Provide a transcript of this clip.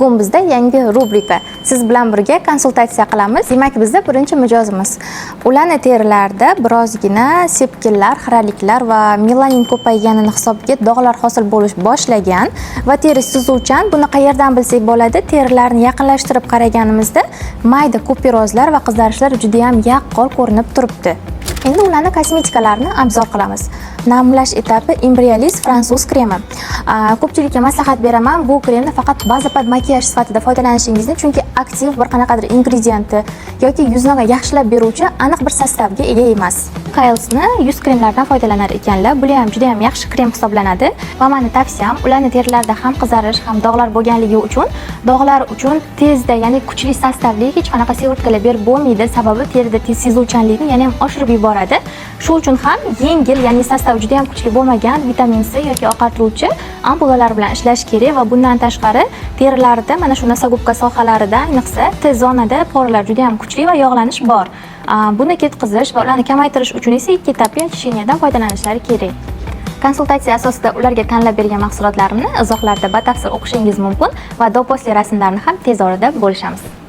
Bugun bizda yangi rubrika. Siz bilan birga konsultatsiya qilamiz. Demak, bizda birinchi mijozimiz. Ularni terilarida birozgina sepkillar, xiraliklar va melanin ko'payganini hisobiga dog'lar hosil bo'lish boshlagan va teri sizuvchan. Buni qayerdan bilsak bo'ladi? Terilarni yaqinlashtirib qaraganimizda mayda kupirozlar va qizarishlar juda ham yaqqol ko'rinib turibdi. Endi ularni kosmetikalarini obzor qilamiz. Namlash etapi Embryolisse fransuz kremi. Ko'pchilikka maslahat beraman, bu kremni faqat bazapad makiyaj sifatida foydalanishingizni, chunki aktiv bir qanaqadir ingrediyenti yoki yuzni yaxshilab beruvchi aniq bir sostavga ega emas. Kiehl'sni yuz kremlaridan foydalanar ekanlar. Bu ham juda ham yaxshi krem hisoblanadi va meni tavsiyam ularni terilarida ham qizarish, ham dog'lar bo'lganligi uchun tezda, ya'ni kuchli sostavli hech qanaqa sevrtkalar berib bo'lmaydi. Sababi terida tez sezuvchanlikni yana ham oshirib yuboradi. Shu uchun ham yengil, ya'ni sostav juda ham kuchli bo'lmagan vitamin C yoki oqartiruvchi ampulalar bilan ishlash kerak va bundan tashqari terilarida mana shu nosogubka sohalarida, ayniqsa T zonada poralar juda ham kuchli va yog'lanish bor. Buni ketqizish va ularni kamaytirish uchun esa 2 etapli очищениyadan foydalanishlari kerak. Konsultatsiya asosida ularga tanlab bergan mahsulotlarimni izohlarda batafsil o'qishingiz mumkin va do-posli rasmlarni ham tez orada bo'lishamiz.